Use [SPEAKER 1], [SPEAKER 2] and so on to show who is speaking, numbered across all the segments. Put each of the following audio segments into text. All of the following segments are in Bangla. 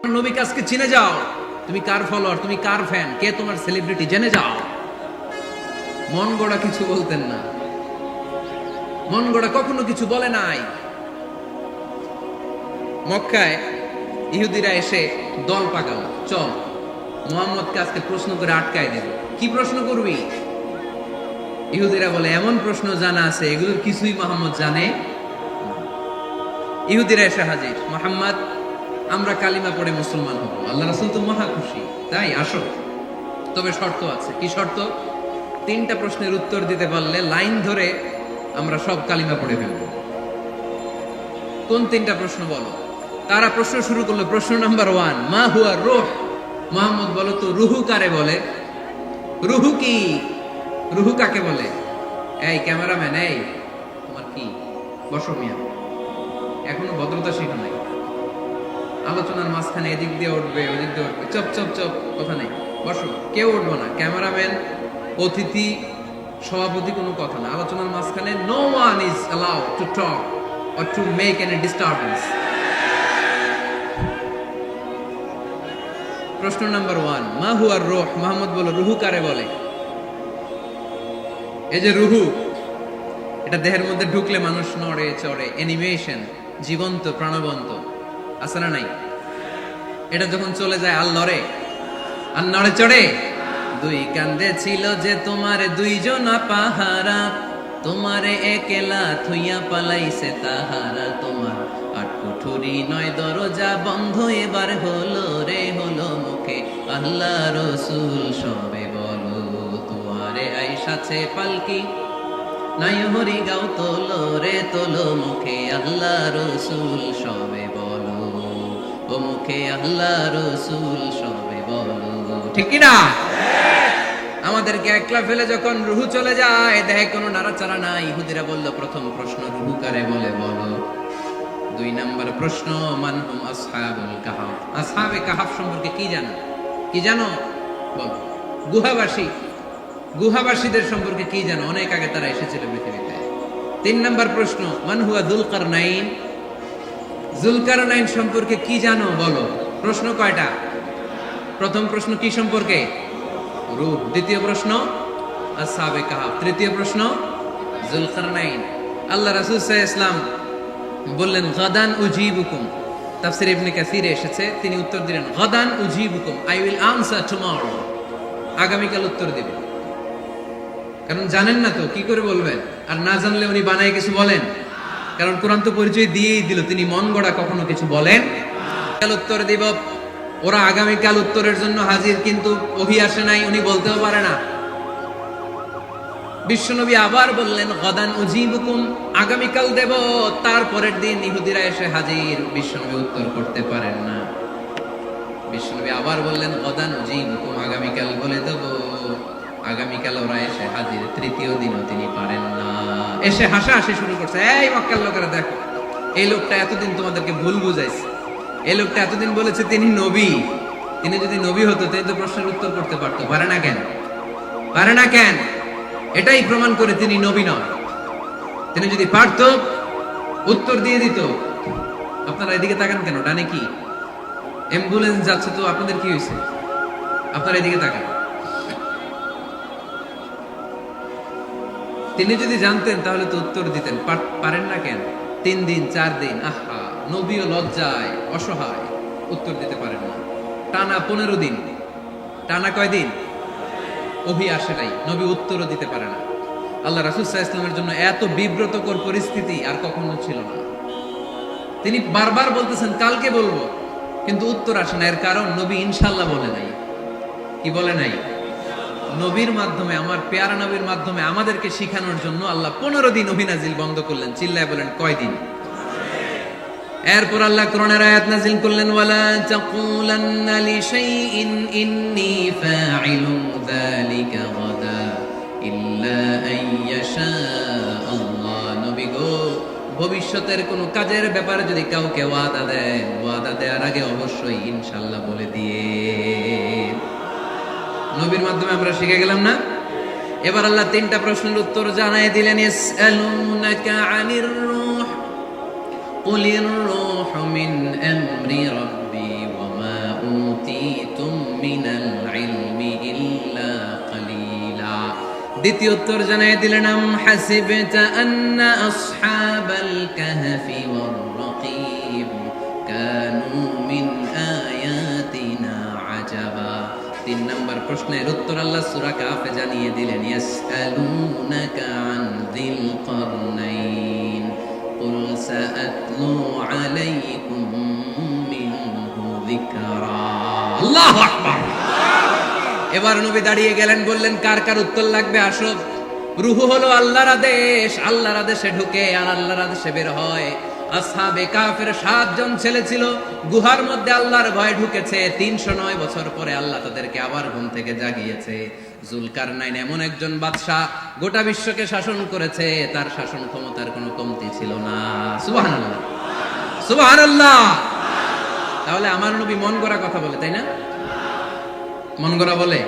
[SPEAKER 1] নবীকে আজকে চিনে যাও, তুমি কার ফলোয়ার, তুমি কার ফ্যান, কে তোমার সেলিব্রিটি জেনে যাও। মন গড়া কিছু বলতেন না, মন গড়া কখনো কিছু বলে নাই। মক্কায় ইহুদিরা এসে দল পাকালো, চল মুহাম্মদকে আজকে প্রশ্ন করে আটকায় দেব। কি প্রশ্ন করবি? ইহুদিরা বলে এমন প্রশ্ন জানা আছে এগুলোর কিছুই মুহাম্মদ জানে। ইহুদিরা এসে হাজির, মুহাম্মদ আমরা কালিমা পড়ে মুসলমান হব, আল্লাহ রাসূল তো মহা খুশি, তাই আসো, তবে শর্ত আছে। কি শর্ত? 3টা প্রশ্নের উত্তর দিতে পারলে লাইন ধরে আমরা সব কালিমা পড়ে ফেলব। কোন 3টা প্রশ্ন বলো? তারা প্রশ্ন শুরু করলো। প্রশ্ন নাম্বার 1, মা হুয়া রূহ। মুহাম্মদ বলো তো রুহু কারে বলে? রুহু কি? রুহু কাকে বলে? এই ক্যামেরাম্যান, এই তোমার কি, বসো মিয়া, এখনো ভদ্রতা শিখো নাই। আলোচনার মাঝখানে এদিক দিয়ে উঠবে ওদিক দিয়ে উঠবে, চপ চপ চপ, কথা নেই, বসো। কেউ উঠবো না, ক্যামেরাম্যান, অতিথি, সভাপতি, কোনো কথা না। আলোচনার মাঝখানে no one is allowed to talk or to make any disturbance. প্রশ্ন নাম্বার 1, মা হুয়া রূহ। মুহাম্মদ বলো রুহু কারে বলে? এই যে রুহু, এটা দেহের মধ্যে ঢুকলে মানুষ নড়ে চড়ে, অ্যানিমেশন, জীবন্ত প্রাণবন্ত, আছে না নাই? এটা যখন চলে যায় আর লড়ে, আর নড়ে চড়ে। 2 কান্দে ছিল যে তোমারে 2 জনা পাহারা, তোমারে একলা থুইয়া পালাইছে তাহারা। তোমার 8 কুঠুরি 9 দরজা বন্ধ এবার হলো রে, হলো মুখে আল্লাহ রসুল সবে বলো। তোমারে আইসাছে পালকি নাই হরি গাও তোলো রে, তোলো মুখে আল্লাহ রসুল সবে বলো, ও মুখে আল্লাহ রসুল সবে বলো। ঠিক কি না? আমাদেরকে একলা ফেলে যখন রুহু চলে যায়, দেহে কোনো নাড়াচাড়া নাই। ইহুদিরা বলল প্রথম প্রশ্ন রুহু কারে বলে বলো। 2 নাম্বার প্রশ্ন, মান হুম আসহাবুল কাহাফ। আসহাবে কাহাফ সম্পর্কে কি জানো? কি জানো বলো। গুহাবাসী, গুহাবাসীদের সম্পর্কে কি জানো? অনেক আগে তারা এসেছিল পৃথিবীতে। 3 নাম্বার প্রশ্ন, মান হুয়া যুলকারনাইন। যুলকারনাইন সম্পর্কে কি জানো বলো। প্রশ্ন কয়টা? প্রথম প্রশ্ন কি সম্পর্কে? রূহ। দ্বিতীয় প্রশ্ন আসহাবে কাহাফ। তৃতীয় প্রশ্ন যুলকারনাইন। আল্লাহ রাসূল সাল্লাল্লাহু আলাইহি ওয়াসাল্লাম বললেন গাদান উজিবুকুম। তাফসীর ইবনে কাসিরে এসেছে, তিনি উত্তর দিলেন গাদান উজিবুকুম, আই উইল আনসার টুমরো। আগামীকাল উত্তর দেব। কারণ জানেন না তো কি করে বলবেন, আর না জানলে উনি বানায় কিছু বলেন? কারণ কোরআন তো পরিচয় দিয়েই দিল, তিনি মন গড়া কখনো কিছু বলেন। কাল উত্তর দিব। ওরা আগামীকাল উত্তরের জন্য হাজির, কিন্তু ওহী আসে নাই, উনি বলতেও পারে না। বিশ্বনবী আবার বললেন গাদান উজিবুকুম, আগামীকাল দেব। তারপরের দিন ইহুদিরা এসে হাজির, বিশ্বনবী উত্তর করতে পারেন না। বিশ্বনবী আবার বললেন গাদান উজিবুকুম, আগামীকাল বলে দেব। আগামীকাল ওরা এসে হাজির, তৃতীয় দিনও তিনি পারেন না। এসে হাসাহাসি শুরু করছে, এই মক্কার লোকেরা দেখো, এই লোকটা এতদিন তোমাদেরকে ভুল বুঝাইছে, এই লোকটা এতদিন বলেছে তিনি নবী। তিনি যদি নবী হতো তিনি তো প্রশ্নের উত্তর করতে পারতো, পারে না কেন? পারে না কেন? এটাই প্রমাণ করে তিনি নবী নয়। তিনি যদি পারতো উত্তর দিয়ে দিত। আপনারা এদিকে তাকান কেন? ডানে কি অ্যাম্বুলেন্স যাচ্ছে, তো আপনাদের কি হয়েছে? আপনারা এদিকে তাকান। তিনি যদি জানতেন তাহলে তো উত্তর দিতেন, পারেন না কেন? 3 দিন 4 দিন, আহা, নবীও লজ্জায় অসহায়, উত্তর দিতে পারেন না। টানা 15 দিন, টানা কয়দিন ওহী আসে নাই, নবী উত্তরও দিতে পারে না। আল্লাহ রাসূল সাল্লাল্লাহু আলাইহি ওয়াসাল্লামের জন্য এত বিব্রতকর পরিস্থিতি আর কখনো ছিল না। তিনি বারবার বলতেছেন কালকে বলবো, কিন্তু উত্তর আসে না। এর কারণ নবী ইনশাআল্লাহ বলে নাই। কি বলে নাই? নবীর মাধ্যমে, আমার পেয়ারা নবীর মাধ্যমে আমাদেরকে শিখানোর জন্য আল্লাহ 15 দিন ওহী নাজিল বন্ধ করলেন। চিল্লায় বলেন কয়দিন? এরপর আল্লাহ কোরআনের আয়াত নাজিল করলেন, ওয়ালা তাকুলান্না লিশাইইন ইন্নী ফাইলুন যালিকা গাদা ইল্লা আইয়াশা আল্লাহ। নবী গো, ভবিষ্যতের কোনো কাজের ব্যাপারে যদি কাউকে ওয়াদা দেন, ওয়াদা দেওয়ার আগে অবশ্যই ইনশাআল্লাহ বলে দিয়ে। নবীর মাধ্যমে আমরা শিখে গেলাম না? এবার আল্লাহ 3টা প্রশ্নের উত্তর জানাই দিলেন। ইয়াসআলুনাকা আনির রূহ কুলির রূহু মিন আমরি রাব্বি ওয়া মা দ্বিতীয় উত্তর জানাই দিলেন, আম হাসিবতা আন্না আসহাবাল কাহফি ওয়ার রাকিব কানু মিন আয়াতিনা আজাবা। 3 নম্বর প্রশ্নের উত্তর আল্লাহ সূরা কাহফে জানিয়ে দিলেন, ইয়াসআলুনাকা আন যিল কারনাইন কুল সাআতলু আলাইকুম মিনহু যিকরা। আল্লাহু আকবার। এবার নবী দাঁড়িয়ে গেলেন, বললেন কার কার উত্তর লাগবে আসো। রূহ হলো আল্লাহর আদেশ, আল্লাহর আদেশে ঢুকে আর আল্লাহর আদেশে বের হয়। আসহাবে কাফের 7 জন ছেলে ছিল, গুহার মধ্যে আল্লাহর ভয় ঢুকেছে। 309 বছর পরে আল্লাহ তাদেরকে আবার ঘুম থেকে জাগিয়েছে। জুলকারনাইন এমন একজন বাদশা, গোটা বিশ্বকে শাসন করেছে, তার শাসন ক্ষমতার কোনো কমতি ছিল না। সুবহানাল্লাহ, সুবহানাল্লাহ। তাহলে আমার নবী মন গড়া কথা বলে, তাই না? মন গড়া বলে?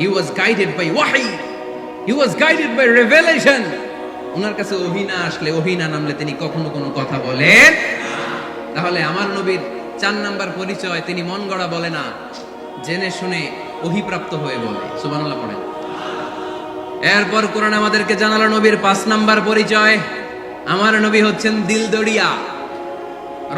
[SPEAKER 1] He was guided by wahi, he was guided by revelation. ওনার কাছে ওহী না আসলে, ওহী না নামলে তিনি কখনো কোনো কথা বলেন। তাহলে আমার নবীর 4 নাম্বার পরিচয়, তিনি মন গড়া বলে না, জেনে শুনে ওহী প্রাপ্ত হয়ে বলে। সুবহানাল্লাহ পড়েন। এরপর কোরআন আমাদেরকে জানালো নবীর 5 নাম্বার পরিচয়, আমার নবী হচ্ছেন দিলদরিয়া,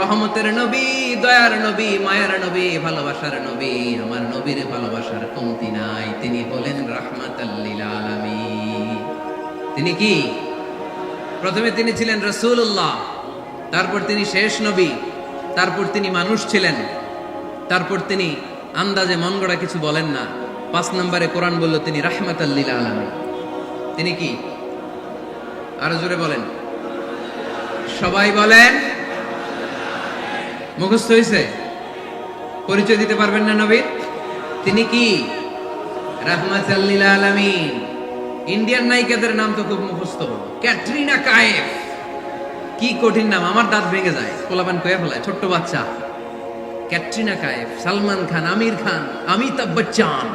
[SPEAKER 1] রহমতের নবী, দয়ার নবী, মায়ার নবী, ভালোবাসার নবী। আমার নবীর ভালোবাসার কমতি নাই। তিনি হলেন রাহমাতাল লিল আলামিন। তিনি কি? প্রথমে তিনি ছিলেন রাসূলুল্লাহ, তারপর তিনি শেষ নবী, তারপর তিনি মানুষ ছিলেন, তারপর তিনি আন্দাজে মন গড়া কিছু বলেন না। 5 নম্বরে কোরআন বলল তিনি রাহমাতাল লিল আলামিন। তিনি কি? আরো জোরে বলেন, সবাই বলেন। মুখস্থ হয়েছে? পরিচয় দিতে পারবেন না নবীর? তিনি কি? রাহমাতাল লিল আলামিন। ইন্ডিয়ান নায়িকাদের নাম তো খুব মুখস্থ, ক্যাটরিনা কাইফ। কি কঠিন নাম, আমার দাঁত ভেঙে যায়, পোলাপান কয়ে ফেলায়, ছোট্ট বাচ্চা। ক্যাটরিনা কাইফ, সালমান খান, আমির খান, অমিতাভ বচ্চন,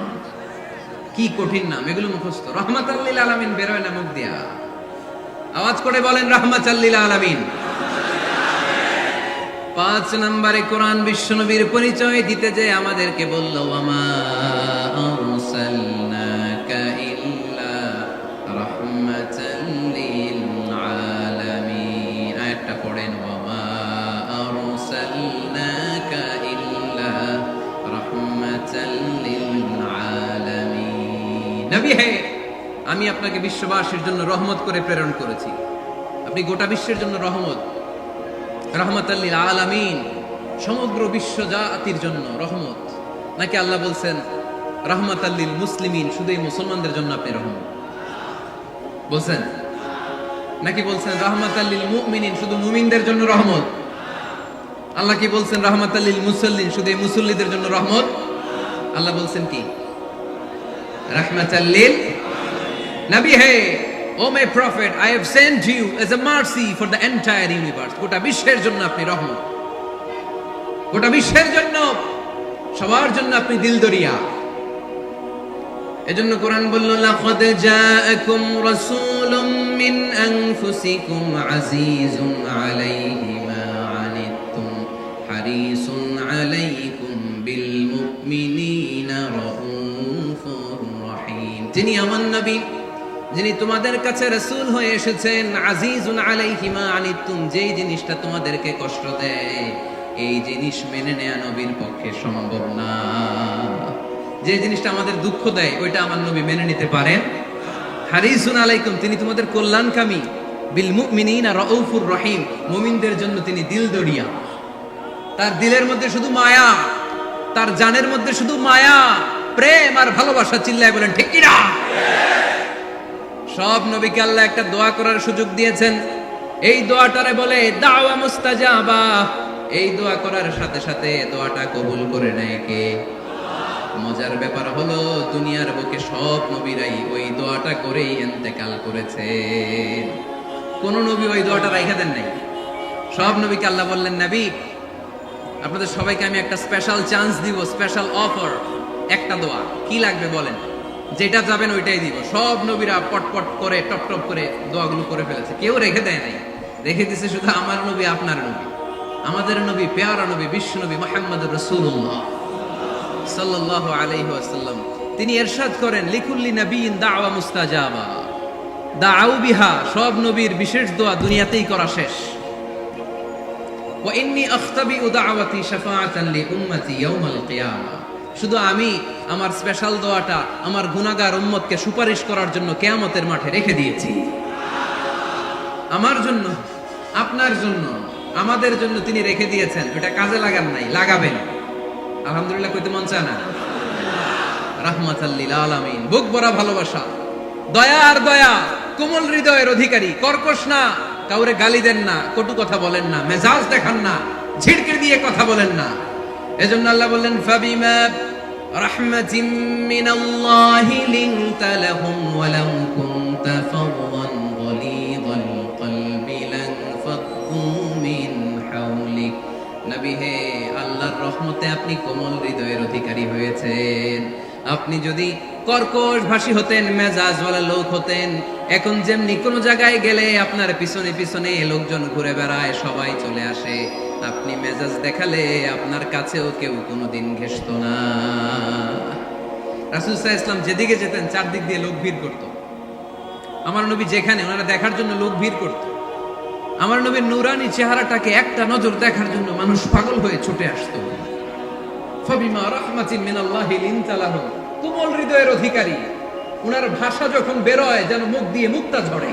[SPEAKER 1] কি কঠিন নাম, এগুলো মুখস্থ। রাহমাতাল লিল আলামিন বেরোয় না মুখ দিয়া। আওয়াজ করে বলেন রাহমাতাল লিল আলামিন। 5 নম্বরে কোরআন বিশ্বনবীর পরিচয় দিতে যে আমাদেরকে বলল, ওয়ামা আরসালনাকা ইল্লা রাহমাতাল লিল আলামিন। আয়াতটা পড়েন, ওয়ামা আরসালনাকা ইল্লা রাহমাতাল লিল আলামিন। নবী হে, আমি আপনাকে বিশ্ববাসীর জন্য রহমত করে প্রেরণ করেছি। আপনি গোটা বিশ্বের জন্য রহমত, রাহমাতাল লিল আলামিন, সমগ্র বিশ্ব জাতির জন্য রহমত। নাকি আল্লাহ বলছেন রাহমাতাল লিল মুসলিমিন, শুধু এই মুসলমানদের জন্য আপনি রহমত বলছেন? নাকি বলছেন রাহমাতাল লিল মুমিনিন, শুধু মুমিনদের জন্য রহমত? আল্লাহ কি বলছেন রাহমাতাল লিল মুসাল্লিন, শুধু এই মুসল্লিদের জন্য রহমত? আল্লাহ বলছেন কি? রাহমাতাল লিল নবী হে, O my prophet, I have sent you as a mercy for the entire universe. গোটা বিশ্বের জন্য আপনি রহমত, গোটা বিশ্বের জন্য, সবার জন্য আপনি দিলদরিয়া। এজন্য কোরআন বলল, লাকাদ জাআকুম রাসূলুম মিন আনফুসিকুম আজিজুন আলাইহি মা আনিতুম হারিসুন আলাইকুম বিল মুমিনিনা রাউফুর রহিম। যিনি আমার নবী, যিনি তোমাদের কাছে রাসূল হয়ে এসেছেন, আজিজুন আলাইহি মা আনিতুম, যেই জিনিসটা তোমাদেরকে কষ্ট দেয়, এই জিনিস মেনে নেওয়া নবীর পক্ষে সম্ভব না। যে জিনিসটা আমাদের দুঃখ দেয়, ওইটা আমার নবী মেনে নিতে পারেন। হারিসুন আলাইকুম, তিনি তোমাদের কল্যাণকামী। বিল মুমিনিনা রাউফুর রহিম, মুমিনদের জন্য তিনি দিলদরিয়া। তার দিলের মধ্যে শুধু মায়া, তার জানের মধ্যে শুধু মায়া, প্রেম আর ভালোবাসা। চিল্লায় বলেন ঠিক কিনা? সব নবীকে আল্লাহ একটা দোয়া করার সুযোগ দিয়েছেন। এই দোয়াটারে বলে দাওয়া মুস্তাজাবা। এই দোয়া করার সাথে সাথে দোয়াটা কবুল করে নেয় কে? মজার ব্যাপার হলো, দুনিয়ার বুকে সব নবীরাই ওই দোয়াটা করেই ইন্তেকাল করেছে। কোন নবী ওই দোয়াটা রাইখা দেন নাই। সব নবীকে আল্লাহ বললেন, নবী আপনাদের সবাইকে আমি একটা স্পেশাল চান্স দিব, স্পেশাল অফার, একটা দোয়া। কি লাগবে বলেন, যেটা যাবেন ওইটাই দিব। সব নবীরা পটপট করে টপ টপ করে দোয়াগুলো করে ফেলেছে, কেউ রেখে দেয় নাই। রেখে দিছে শুধু আমার নবী, আপনার নবী, আমাদের নবী, পেয়ারা নবী, বিশ্ব নবী মুহাম্মদুর রাসূলুল্লাহ সাল্লাল্লাহু আলাইহি ওয়াসাল্লাম। তিনি ইরশাদ করেন লিকুল্লি নবিয়্যিন দাওয়া মুস্তাজাবা, দাউ বিহা, সব নবীর বিশেষ দোয়া দুনিয়াতেই করা শেষ। ওয়া ইন্নী আখতাবিউ দাওয়াতি শাফাআতান লি উম্মতি ইয়াউমাল কিয়ামা, শুধু আমি আমার স্পেশাল দোয়াটা আমার গুনাহগার উম্মতকে সুপারিশ করার জন্য কিয়ামতের মাঠে রেখে দিয়েছি। আমার জন্য, আপনার জন্য, আমাদের জন্য তিনি রেখে দিয়েছেন। এটা কাজে লাগান নাই, লাগাবেন। আলহামদুলিল্লাহ কইতে মন চায় না? রাহমাতাল লিল আলামিন, বুক ভরা ভালোবাসা, দয়া আর দয়া, কোমল হৃদয়ের অধিকারী, কর্কশ না, কাউরে গালি দেন না, কটু কথা বলেন না, মেজাজ দেখান না, ঝিড়কে দিয়ে কথা বলেন না। এজন্য আল্লাহ বললেন ফাবিমা রাহমাতিম মিনাল্লাহি লিনতা লাহুম ওয়া লাউ কুনতা ফাওয়ান গলিযাল কলবি লানফাদ্দু মিন হাওলিক। নবী হে, আল্লাহর রহমতে আপনি কোমল হৃদয়ের অধিকারী হয়েছেন। আপনি যদি কর্কশ ভাষী হতেন, মেজাজওয়ালা লোক হতেন, এখন যেমনি কোনো জায়গায় গেলে আপনার পিছনে পিছনে লোকজন ঘুরে বেড়ায়, সবাই চলে আসে, আপনি মেজাজ দেখালে আপনার কাছেও কেউ কোনোদিন ঘেষত না। রাসূল সাল্লাল্লাহু আলাইহি ওয়াসাল্লাম যেদিকে যেতেন চারদিক দিয়ে লোক ভিড় করত। আমার নবী যেখানে, ওনারা দেখার জন্য লোক ভিড় করত। আমার নবীর নূরানী চেহারাটাকে একটা নজর দেখার জন্য মানুষ পাগল হয়ে ছুটে আসতো। ফাবিমা রাহমাতিন মিনাল্লাহি লিনতা লাহুম, কোমল হৃদয়ের অধিকারী। উনার ভাষা যখন বেরোয় যেন মুখ দিয়ে মুক্তা ঝরে।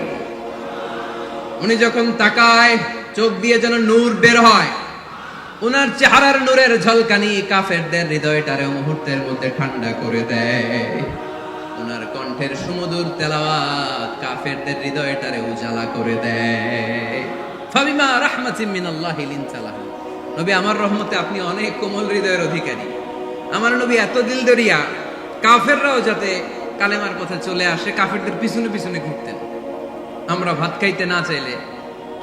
[SPEAKER 1] উনি যখন তাকায় চোখ দিয়ে যেন নূর বের হয়। উনার চেহারার নূরের ঝলকানি কাফেরদের হৃদয়টারে মুহূর্তের মধ্যে ঠান্ডা করে দেয়। উনার কণ্ঠের সুমধুর তেলাওয়াত কাফেরদের হৃদয়টারে উজালা করে দেয়। ফাবিমা রাহমাতিন মিনাল্লাহি লিনতা লাহুম, নবী আমার রহমতে আপনি অনেক কোমল হৃদয়ের অধিকারী। আমার নবী এত দিল দরিয়া, কাফেররাও যাতে কালেমার পথে চলে আসে কাফেরদের পিছনে পিছনে ঘুরতেন। আমরা ভাত খাইতে না চাইলে,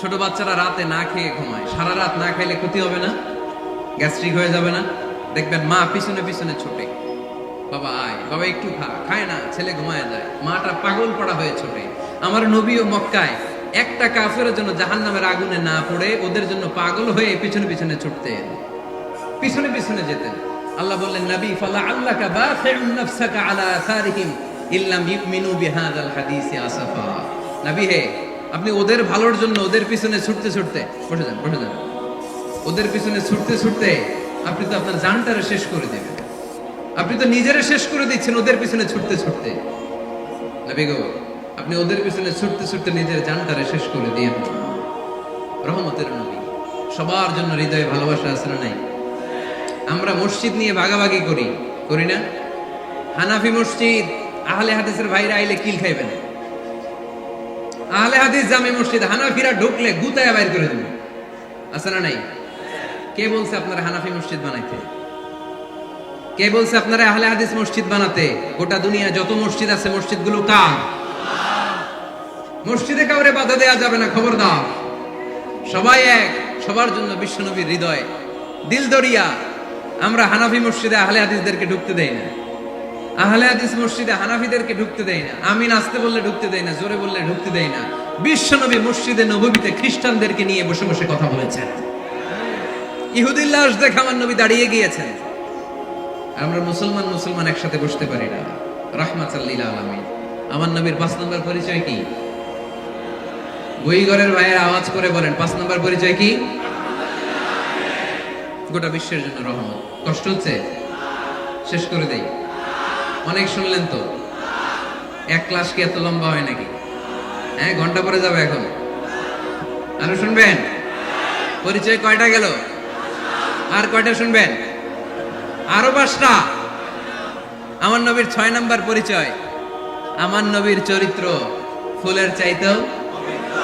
[SPEAKER 1] ছোট বাচ্চারা রাতে না খেয়ে ঘুমায়, সারা রাত না খাইলে ক্ষতি হবে না? গ্যাস্ট্রিক হয়ে যাবে না? দেখবেন মা পিছনে পিছনে ছোটে, বাবা আয়, বাবা একটু খা, খায় না, ছেলে ঘুমায় যায়, মাটা পাগল পড়া হয়ে ছোটে। আমার নবীও মক্কায় একটা কাফেরের জন্য জাহান্নামের আগুনে না পড়ে ওদের জন্য পাগল হয়ে পিছনে পিছনে ছুটতেন, পিছনে পিছনে যেতেন। আল্লাহ বললেন নবী ফালা আল্লাকা বাখিউন নাফসাকা আলা আসারিহিম ইল্লাম ইউমিনু বিহাযাল হাদিসি আসাফা। নবী হে, আপনি ওদের ভালোর জন্য ওদের পিছনে ছুটতে ছুটতে, বসে যান বসে যান, ওদের পিছনে ছুটতে ছুটতে আপনি তো আপনার জানটারে শেষ করে দেবেন। আপনি তো নিজেরে শেষ করে দিচ্ছেন ওদের পিছনে ছুটতে ছুটতে। নবী গো, আপনি ওদের পিছনে ছুটতে ছুটতে নিজের জানটারে শেষ করে দিয়ে রহমতের নবী। সবার জন্য হৃদয়ে ভালোবাসা আছে না নাই? আমরা মসজিদ নিয়ে ভাগাভাগি করি, করি না? হানাফি মসজিদ, আহলে হাদিসের ভাইরা আইলে কিল খাইবেন। আহলে হাদিস জামে মসজিদ, হানাফিরা ঢুকলে গুতায়া বাইর করে দেবে, আছে না নাই? কে বলছে আপনারা হানাফি মসজিদ বানাইতে? কে বলছে আপনারা আহলে হাদিস মসজিদ বানাতে? গোটা দুনিয়া যত মসজিদ আছে মসজিদগুলো কার? মসজিদে কাউরে বাধা দেয়া যাবে না, খবরদার। সবাই এক, সবার জন্য বিশ্বনবীর হৃদয়, দিল দরিয়া। আমরা হানাফি মসজিদে আহলে হাদিসদেরকে ঢুকতে দেই না, আহলে হাদিস মসজিদে হানাফিদেরকে ঢুকতে দেই না, আমিন আসতে বললে ঢুকতে দেই না, জোরে বললে ঢুকতে দেই না। বিশ্বনবী মসজিদে নববীতে খ্রিস্টানদেরকে নিয়ে বসে বসে কথা বলেছেন। ইহুদির লাশ দেখে আমার নবী দাঁড়িয়ে গিয়েছেন। আমরা মুসলমান মুসলমান একসাথে বসতে পারি না। রাহমাতাল লিল আলামিন। আমার নবীর 5 নম্বর পরিচয় কি? বইঘরের ভাইয়ের আওয়াজ করে বলেন, 5 নম্বর পরিচয় কি? গোটা বিশ্বের জন্য রহমত। কষ্ট হচ্ছে? শেষ করে দেই। অনেক শুনলেন তো। এক ক্লাস কি এত লম্বা হয় নাকি? হ্যাঁ, ঘন্টা পরে যাবে এখন। আরো শুনবেন? পরিচয় কয়টা গেল? আর কয়টা শুনবেন? আরো 5টা। আমার নবীর 6 নম্বর পরিচয়, আমার নবীর চরিত্র ফুলের চাইতেও পবিত্র।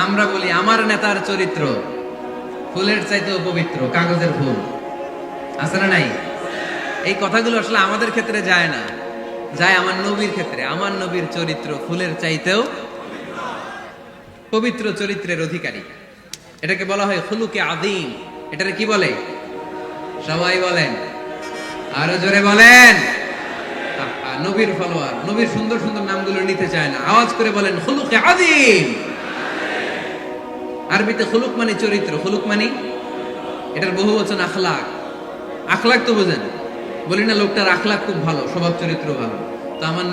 [SPEAKER 1] আমরা বলি আমার নেতার চরিত্র ফুলের চাইতেও পবিত্র, কাগজের ফুল। আছে না নাই? এই কথাগুলো আসলে আমাদের ক্ষেত্রে যায় না, যায় আমার নবীর ক্ষেত্রে। আমার নবীর চরিত্র ফুলের চাইতেও পবিত্র চরিত্রের অধিকারী। এটাকে বলা হয় খুলুকে আযীম। এটারে কি বলে? সবাই বলেন, আরো জোরে বলেন। নবীর ফলোয়ার, নবীর সুন্দর সুন্দর নামগুলো নিতে চায় না, আওয়াজ করে বলেন খুলুকে আযীম। আরবিতে খুলুক মানে চরিত্র, খুলুক মানে এটার বহু বচন আখলাক। আখলাক তো বুঝেন, বলি না লোকটার আখলাক খুব ভালো, স্বভাব চরিত্র ভালো। তো আমার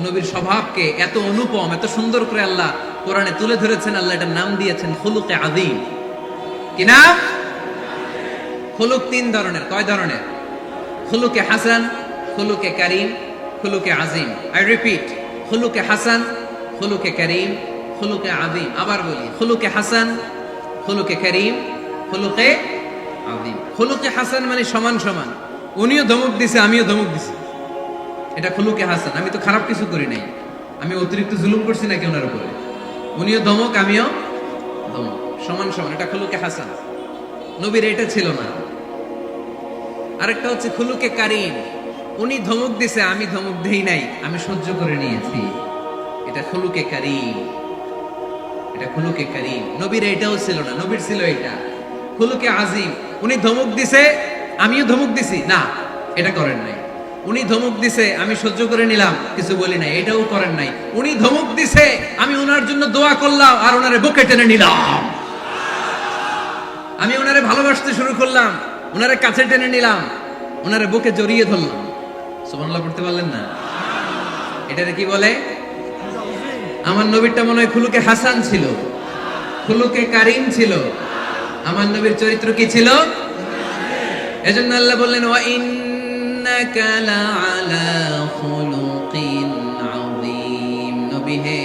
[SPEAKER 1] নবীর স্বভাবকে এত অনুপম, এত সুন্দর করে আল্লাহ কোরআনে তুলে ধরেছেন। আল্লাহ এটার নাম দিয়েছেন খুলুকে আযীম। কি নাম? খুলুক তিন ধরনের। কয় ধরনের? খুলুকে হাসান, খুলুকে কারীম, খুলুকে আযীম। আই রিপিট, খুলুকে হাসান, খুলুকে কারীম, খুলুকে আযীম। আবার বলি, খুলুকে হাসান, খুলুকে কারীম, খুলুকে আযীম। খুলুকে হাসান মানে সমান সমান, উনিও ধমক দিছে আমিও ধমক দিছি, এটা খুলুকে হাসান। আমি তো খারাপ কিছু করি নাই, আমি অতিরিক্ত জুলুম করছি নাকি ওনার উপরে? উনিও ধমক আমিও ধমক, সমান সমান, এটা খুলুকে হাসান। নবীর এটা ছিল না। আরেকটা হচ্ছে খুলুকে কারীম, উনি ধমক দিছে আমি ধমক দেই নাই, আমি সহ্য করে নিয়েছি, এটা খুলুকে কারীম। এটা খুলুকে কারীম। নবীর এটাও ছিল না, নবীর ছিল এটা খুলুকে আযীম। উনি ধমক দিছে আমিও ধমক দিছি, না এটা করেন নাই। উনি ধমক দিছে আমি সহ্য করে নিলাম, কিছু বলি নাই, এটাও করেন নাই। উনি ধমক দিছে আমি ওনার জন্য দোয়া করলাম আর ওনারে বুকে টেনে নিলাম, আমি ওনারে ভালোবাসতে শুরু করলাম, ওনারে কাছে টেনে নিলাম, ওনারে বুকে জড়িয়ে ধরলাম। সুবহানাল্লাহ পড়তে পারলেন না? এটারে কি বলে? আমার নবীরটা মনে হয় খুলুকে হাসান ছিল, খুলুকে কারীম ছিল। আমার নবীর চরিত্র কি ছিল? এজন্য আল্লাহ বললেন ওয়া ইন্নাকা লাআলা খুলুকিন আযীম। নবী হে,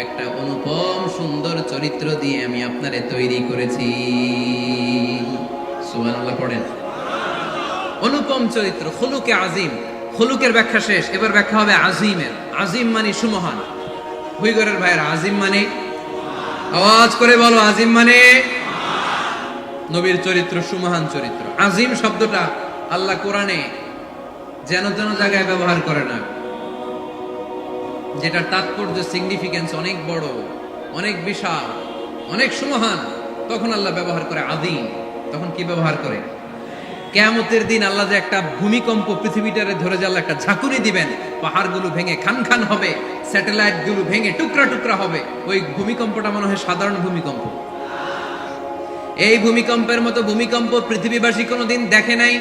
[SPEAKER 1] একটা অনুপম সুন্দর চরিত্র দিয়ে আমি আপনারে তৈরি করেছি। সুবহানাল্লাহ পড়েন। অনুপম চরিত্র, খুলুকে আযীম। খুলুকের ব্যাখ্যা শেষ, এবার ব্যাখ্যা হবে আযীমের। আযীম মানে সুমহান। হুইগরের ভাইয়ের আযীম মানে, আওয়াজ করে বলো, আযীম মানে নবীর চরিত্র সুমহান চরিত্র। আযীম শব্দটা আল্লাহ কোরআনে যেন তেন জায়গায় ব্যবহার করে না, যেটার তাৎপর্য সিগনিফিকেন্স অনেক বড়, অনেক বিশাল, অনেক সুমহান, তখন আল্লাহ ব্যবহার করে আযীম। তখন কি ব্যবহার করে? কিয়ামতের দিন আল্লাহ যে একটা ভূমিকম্প পৃথিবীটারে ধরে যে আল্লাহ একটা ঝাঁকুনি দিবেন, পাহাড়গুলো ভেঙে খান খান হবে, স্যাটেলাইট গুলো ভেঙে টুকরা টুকরা হবে, ওই ভূমিকম্পটা মনে হয় সাধারণ ভূমিকম্প। এই ভূমিকম্পের মতো ভূমিকম্প পৃথিবীবাসী কোনোদিন দেখে নাই।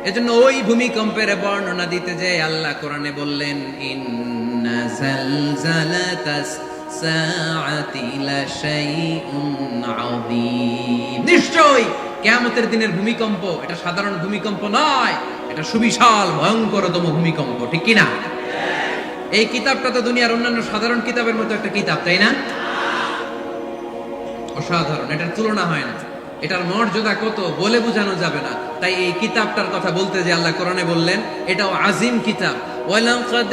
[SPEAKER 1] এজন্য ওই ভূমিকম্পের বর্ণনা দিতে যে আল্লাহ কোরআনে বললেন ইন্না জালজালাতাস সাআতি লাশাইউন আযীম। নিশ্চয়ই কিয়ামতের দিনের ভূমিকম্প এটা সাধারণ ভূমিকম্প নয়, এটা সুবিশাল ভয়ঙ্করতম ভূমিকম্প। ঠিক কি না? এই কিতাবটা তো দুনিয়ার অন্যান্য সাধারণ কিতাবের মতো একটা কিতাব, তাই না? অসাধারণ, এটার তুলনা হয় না। এটার মর্যাদা কত বলে বোঝানো যাবে না। তাই এই কিতাবটার কথা বলতে যে আল্লাহ কোরআনে বললেন এটাও আযীম কিতাব। ওয়ালাকাদ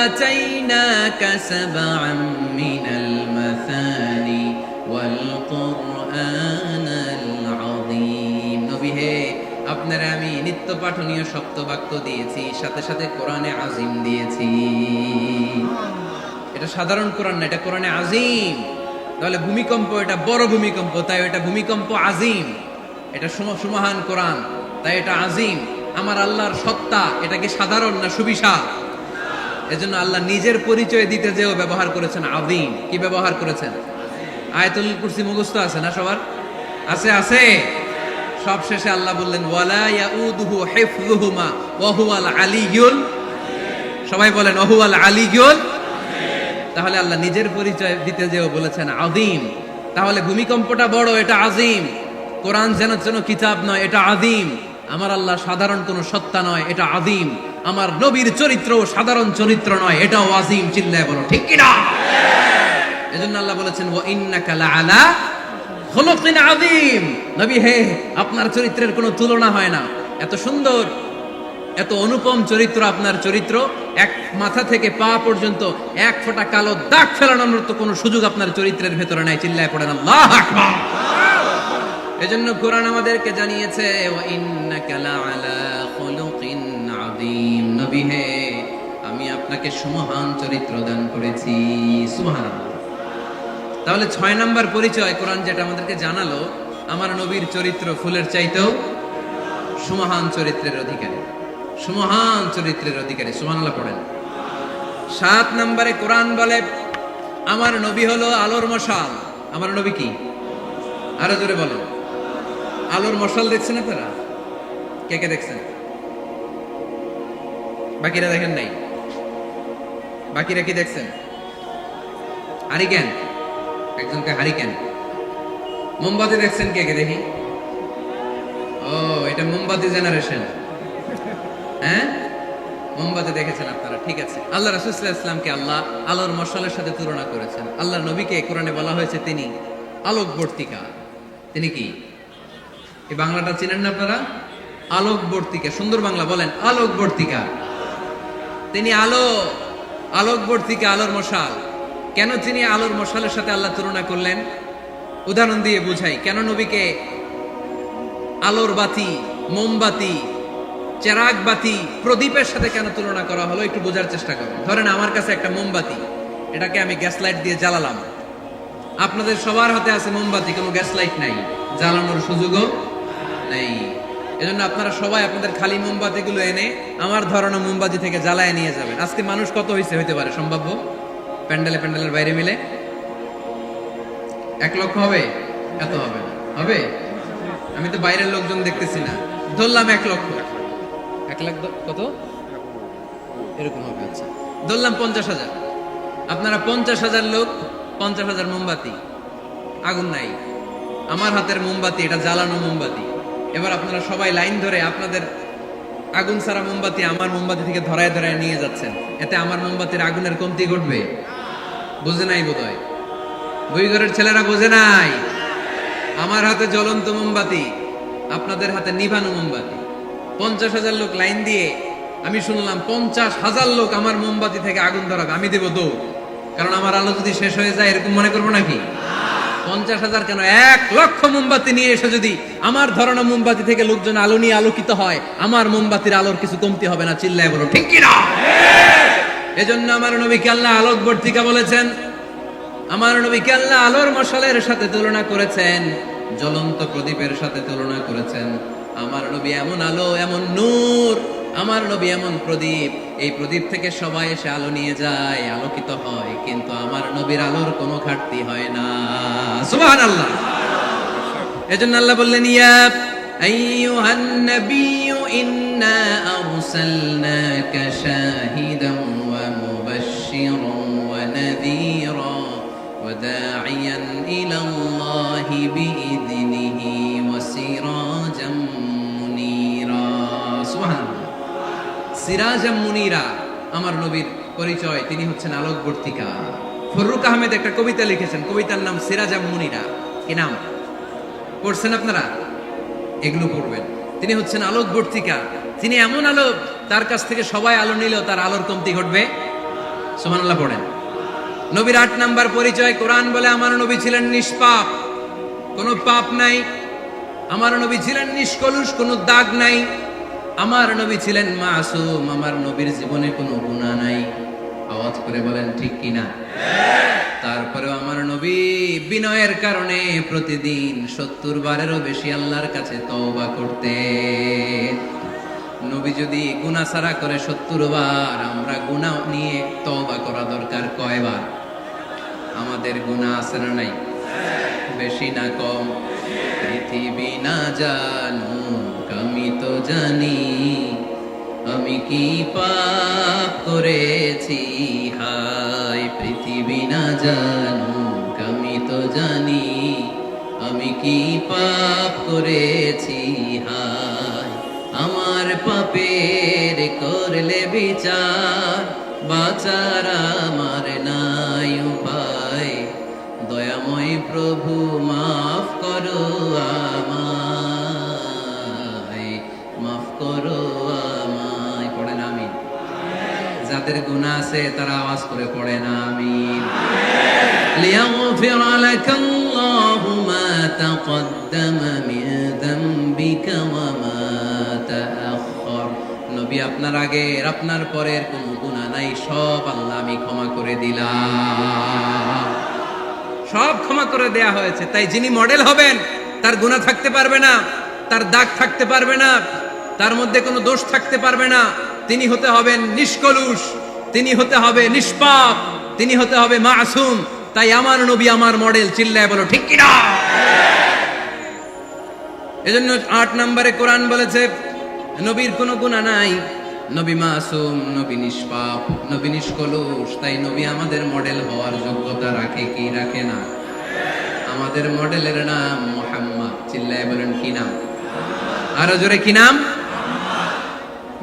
[SPEAKER 1] আতাইনাকা সাবআম মিনাল মাসানি ওয়াল কুরআনাল আযীম। নবী হে, আপনারা আমি নিত্য পাঠনীয় সপ্তবাক্য দিয়েছি, সাথে সাথে কোরআনে আযীম দিয়েছি। এটা সাধারণ কোরআন না, এটা কোরআনে আযীম। তাহলে ভূমিকম্প এটা বড় ভূমিকম্প, তাই এটা ভূমিকম্প আযীম। এটা সুমহান কোরআন, তাই এটা আযীম। আমার আল্লাহর সত্তা এটা কি সাধারণ না সুবিশাল? এজন্য আল্লাহ নিজের পরিচয় দিতে যেও ব্যবহার করেছেন আযীম। কি ব্যবহার করেছেন? আয়াতুল কুরসি মুখস্থ আছে না সবার? আছে, আছে। সব শেষে আল্লাহ বললেন ওয়ালা ইয়াউদুহু হিফযুহুমা ওয়া হুয়াল আলিয়্যুল। সবাই বলেন ওয়া হুয়াল আলিয়্যুল। তাহলে আল্লাহ নিজের পরিচয় দিতে যেও বলেছেন আযীম। তাহলে ভূমিকম্পটা বড়, এটা আযীম। কোরআন যেন যেন কিতাব নয়, এটা আযীম। আমার আল্লাহ সাধারণ কোনো সত্তা নয়, এটা আযীম। আমার নবীর চরিত্র সাধারণ চরিত্র নয়, এটাও আযীম। চিল্লায় বলো ঠিক কি না? এজন্য আল্লাহ বলেছেন ওয়া ইন্নাকা লাআলা খুলুকিন আযীম। নবী হে, আপনার চরিত্রের কোনো তুলনা হয় না। এত সুন্দর, এত অনুপম চরিত্র আপনার চরিত্র। এক মাথা থেকে পা পর্যন্ত এক ফোঁটা কালো দাগ ফেলানোর তো কোনো সুযোগ আপনার চরিত্রের ভেতরে নাই। চিল্লায় পড়েন আল্লাহু আকবার। এজন্য কোরআন আমাদেরকে জানিয়েছে ওয়া ইন্নাকা লাআলা খুলুকিন আযীম। নবী হে, আমি আপনাকে সুমহান চরিত্র দান করেছি। সুবহানাল্লাহ। তাহলে 6 নাম্বার পরিচয় কোরআন যেটা আমাদেরকে জানালো, আমার নবীর চরিত্র ফুলের চাইতেও সুমহান চরিত্রের অধিকারী, সুমহান চরিত্রের অধিকারী। সুবহানাল্লাহ পড়েন। 7 নম্বরে কোরআন বলে আমার নবী হলো আলোর মশাল। আমার নবী কি? আরো জোরে বলো। আলোর মশাল দেখছেন আপনারা? কে কে দেখছেন? বাকিরা দেখেন নাই? বাকিরা কি দেখছেন? হারিকেন, একজনকে হারিকেন। মোমবাতি দেখছেন কে কে দেখি? ও, এটা মোমবাতি জেনারেশন। হ্যাঁ, মোমবাতি দেখেছেন আপনারা, ঠিক আছে। আল্লাহ রাসূল সাল্লাল্লাহু আলাইহি ওয়াসাল্লামকে আল্লাহ আলোর মশালের সাথে তুলনা করেছেন। আল্লাহর নবীকে কোরআনে বলা হয়েছে তিনি আলোকবর্তিকা। তিনি কি? এই বাংলাটা চিনেন না আপনারা? আলোকবর্তিকা, সুন্দর বাংলা বলেন, আলোকবর্তিকা। তিনি আলো, আলোকবর্তিকা, আলোর মশাল। কেন তিনি আলোর মশালের সাথে আল্লাহ তুলনা করলেন? উদাহরণ দিয়ে বুঝাই। কেন নবীকে আলোর বাতি, মোমবাতি, চেরাগ বাতি, প্রদীপের সাথে কেন তুলনা করা হলো একটু বোঝার চেষ্টা করুন। ধরেন আমার কাছে একটা মোমবাতি, এটাকে আমি গ্যাস লাইট দিয়ে জ্বালালাম। আপনাদের সবার হাতে আছে মোমবাতি, কোনো গ্যাস লাইট নাই, জ্বালানোর সুযোগও নেই। এজন্য আপনারা সবাই আপনাদের খালি মোমবাতি গুলো এনে আমার ধরানো মোমবাতি থেকে জ্বালায় নিয়ে যাবেন। আজকে মানুষ কত হইতে পারে সম্ভাব্য? প্যান্ডেলের বাইরে মিলে 1 লক্ষ হবে? এত হবে না, হবে? আমি তো বাইরের লোকজন দেখতেছি না, ধরলাম 1 লক্ষ। 1 লাখ কত এরকম হবে? আচ্ছা, ধরলাম 50,000। আপনারা 50,000 লোক, 50,000 মোমবাতি, আগুন নাই। আমার হাতের মোমবাতি, এটা জ্বালানো মোমবাতি। এবার আপনারা সবাই লাইন ধরে আপনাদের আগুন ছাড়া মোমবাতি আমার মোমবাতি থেকে ধরায় ধরায় নিয়ে যাচ্ছেন। এতে আমার মোমবাতির আগুনের কমতি ঘটবে? বুঝে নাই বোধহয়, দুই ঘরের ছেলেরা বোঝে নাই। আমার হাতে জ্বলন্ত মোমবাতি, আপনাদের হাতে নিভানো মোমবাতি। 50,000 লোক লাইন দিয়ে, আমি শুনলাম 50,000 লোক আমার মোমবাতি থেকে আগুন ধরাবে, আমি দেব দৌড়। কারণ আমার আলো যদি শেষ হয়ে যায় এরকম মনে করবো নাকি? 50,000 কেন, 1 লক্ষ মোমবাতি নিয়ে এসে যদি আমার ধরানো মোমবাতি থেকে লোকজন আলো নিয়ে আলোকিত হয়, আমার মোমবাতির আলোর কিছু কমতি হবে না। চিল্লায় বলো ঠিক কিনা? এজন্য আমার নবীকে আল্লাহ আলোকবর্তিকা বলেছেন। আমার নবীকে আল্লাহ আলোর মশালের সাথে তুলনা করেছেন, জ্বলন্ত প্রদীপের সাথে তুলনা করেছেন। আমার নবী এমন আলো, এমন নূর, আমার নবী এমন প্রদীপ, এই প্রদীপ থেকে সবাই এসে আলো নিয়ে যায়, আলোকিত হয়, কিন্তু আমার নবীর আলোর কোনো ঘাটতি হয় না। সুবহানাল্লাহ। এজন্য আল্লাহ বললেন, ইয়া আইয়ুহান নাবিয়্যু ইন্না আরসালনাকা শাহিদান ওয়া মুবাশশিরান ওয়া নাযীরা ওয়া দা'iয়ান ইলাল্লাহি বিইذনিহি ওয়া সিরাজাম মুনীরা। সুবহানাল্লাহ। সিরাজাম মুনীরা, আমার নবীর পরিচয়, তিনি হচ্ছেন আলোকবর্তিকা। ফররুক আহমেদ একটা কবিতা লিখেছেন, কবিতার নাম সিরাজাম মুনীরা। কি নাম? পড়ছেন আপনারা? এগুলো পড়বেন। তিনি হচ্ছেন আলোকবর্তিকা, তিনি এমন আলো, তার কাছ থেকে সবাই আলো নিলেও তার আলোর কমতি ঘটবে। সুবহানাল্লাহ পড়েন। নবীর 8 নাম্বার পরিচয়, কোরআন বলে আমার নবী ছিলেন নিষ্পাপ, কোনো পাপ নাই। আমার নবী ছিলেন নিষ্কলুষ, কোনো দাগ নাই। আমার নবী ছিলেন মাসুম, আমার নবীর জীবনে কোনো গুনাহ নাই। আওয়াজ করে বলেন ঠিক কিনা? তারপরেও আমার নবী বিনয়ের কারণে প্রতিদিন 70 বারেরও বেশি আল্লাহর কাছে তওবা করতেন। নবী যদি গুনাহ ছাড়া করে 70 বার, আমরা গুনাহ নিয়ে তওবা করা দরকার কয়বার? আমাদের গুনাহ আছে না নাই? বেশি না কম? পৃথিবী না জানুক আমি তো জানি, আমি কি পাপ করেছি হায়। পৃথিবী না জানুক আমি তো জানি, আমি কি পাপ করেছি হায়। আমার পাপের করলে বিচার, বাঁচার আমার নাই উপায়। দয়াময় প্রভু মাফ করো আমায়, মাফ করো আমায়। পড়েন আমিন। যাদের গুনাহ আছে তারা আওয়াজ করে পড়েন আমিন। লিয়াগফির লাকাল্লাহু মা তাকদ্দামা মিন যামবিকা ওয়া মা তাআখার। নবী আপনার আগের আপনার পরের কোনো গুনাহ নাই, সব আল্লাহ আমি ক্ষমা করে দিলাম। সব ক্ষমা করে দেয়া হয়েছে। তাই যিনি মডেল হবেন তার গুনাহ থাকতে পারবে না, তার দাগ থাকতে পারবে না, তার মধ্যে কোনো দোষ থাকতে পারবে না। তিনি হতে হবেন নিষ্কলুষ, তিনি হতে হবে নিষ্পাপ, তিনি হতে হবে মাসুম। তাই আমার নবী আমার মডেল। চিল্লায় বলো ঠিক কি না? এজন্য 8 নম্বরে কোরআন বলেছে নবীর কোনো গুনাহ নাই, নবী মাসুম, নবী নিষ্পাপ, নবী নিষ্কলুষ। তাই নবী আমাদের মডেল হওয়ার যোগ্যতা রাখে কি রাখে না? আমাদের মডেলের নাম মুহাম্মদ। চিল্লায় বলেন কি নাম? আরো জোরে কি নাম?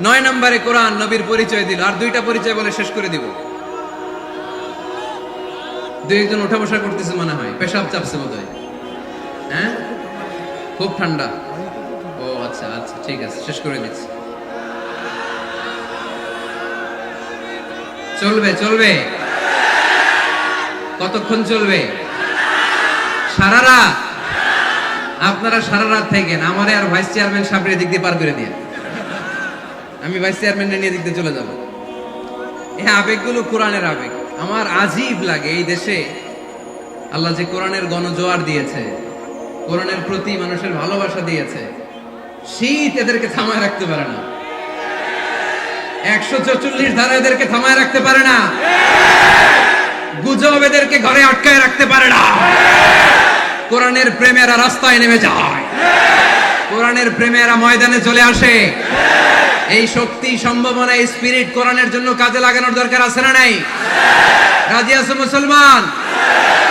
[SPEAKER 1] 9 নম্বরে কোরআন নবীর পরিচয় দিল। আর 2টা পরিচয় বলে শেষ করে দিব। 2 একজন ওঠা বসা করতেছে মনে হয়, পেশাব চাপছে বোধহয়। হ্যাঁ, খুব ঠান্ডা। ও আচ্ছা আচ্ছা, ঠিক আছে, শেষ করে দিচ্ছি। চলবে চলবে, কতক্ষণ চলবে? সারা রাত। আপনারা সারা রাত থাকেন, আমারে আর ভাইস চেয়ারম্যান সাহেবের দিক দিয়ে পার করে দিয়ে, আমি ভাইস চেয়ারম্যানের নিয়ে দিক দিয়ে চলে যাব। এই আবেগগুলো কোরআনের আবেগ। আমার আজীব লাগে এই দেশে আল্লাহ যে কোরআনের গণজোয়ার দিয়েছে, কোরআনের প্রতি মানুষের ভালোবাসা দিয়েছে, শীত এদেরকে থামায় রাখতে পারে না। 144 ধারা এদেরকে থামায় রাখতে পারে না। গুজব এদেরকে ঘরে আটকায় রাখতে পারে না। কোরআনের প্রেমেরা রাস্তায় নেমে যায়, কোরআনের প্রেমেরা ময়দানে চলে আসে। এই শক্তি, সম্ভাবনা, এই স্পিরিট কোরআনের জন্য কাজে লাগানোর দরকার আছে না নাই? রাজি আছে মুসলমান?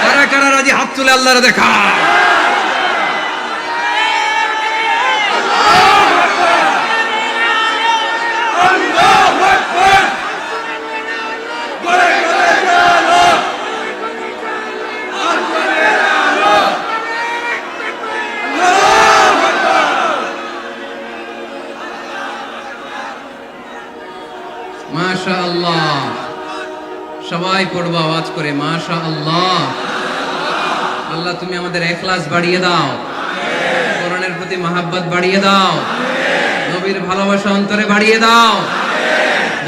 [SPEAKER 1] কারা কারা রাজি? হাত তুলে আল্লাহর দেখা। মাশাআল্লাহ, সবাই পড়বো আওয়াজ করে মাশাআল্লাহ। আল্লাহ তুমি আমাদের ইখলাস বাড়িয়ে দাও, কোরআনের প্রতি মহব্বত বাড়িয়ে দাও, নবীর ভালোবাসা অন্তরে বাড়িয়ে দাও।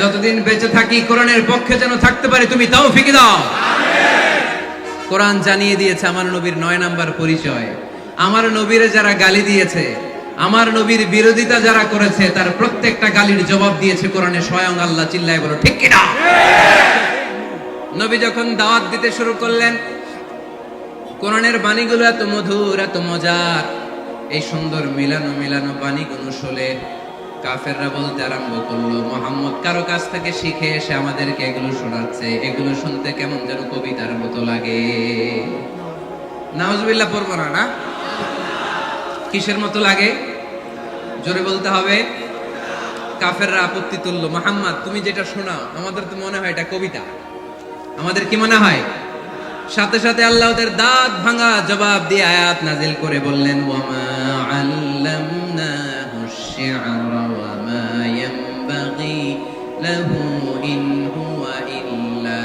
[SPEAKER 1] যতদিন বেঁচে থাকি কোরআনের পক্ষে যেন থাকতে পারি, তুমি তৌফিক দাও। কোরআন জানিয়ে দিয়েছে আমার নবীর 9 নাম্বার পরিচয়। আমার নবীরে যারা গালি দিয়েছে, আমার নবীর বিরোধিতা যারা করেছে, তার প্রত্যেকটা গালির জবাব দিয়েছে কোরআনে স্বয়ং আল্লাহ। চিল্লায় বলো ঠিক কিনা? নবী যখন দাওয়াত দিতে শুরু করলেন, কোরআনের বাণীগুলো এত মধুর, এত মজার, এই সুন্দর মিলানো মিলানো বাণীগুলো শুনে কাফেররা বলতে আরম্ভ করলো, মুহাম্মদ কারো কাছ থেকে শিখে এসে আমাদেরকে এগুলো শোনাচ্ছে, এগুলো শুনতে কেমন যেন কবিতার মতো লাগে। নাউজুবিল্লাহ পড়বো না? না, কিসের মতো লাগে? জোরে বলতে হবে। কাফেররা আপত্তি তুললো, মুহাম্মদ তুমি যেটা শোনাও আমাদের তো মনে হয় এটা কবিতা। আমাদের কি মনে হয়? সাথে সাথে আল্লাহ ওদের দাঁত ভাঙা জবাব দিয়ে আয়াত নাজিল করে বললেন, ওয়ামা আল্লামনাহু শি'রা ওয়ামা ইয়ানবাগি লাহু ইন হুয়া ইল্লা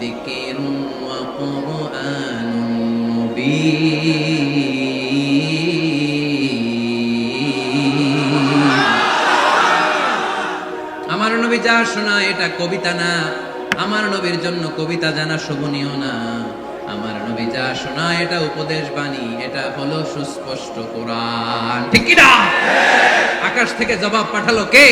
[SPEAKER 1] যিকরুন ওয়া কুরআনুন মুবিন। আমার নবী যা শোনায় এটা কবিতা না, আমার নবীর জন্য কবিতা জানা শোভনীয় না। আমার নবী যা শোনায় এটা উপদেশ বাণী, এটা হলো সুস্পষ্ট কোরআন। ঠিক কি না? আকাশ থেকে জবাব পাঠালো কে?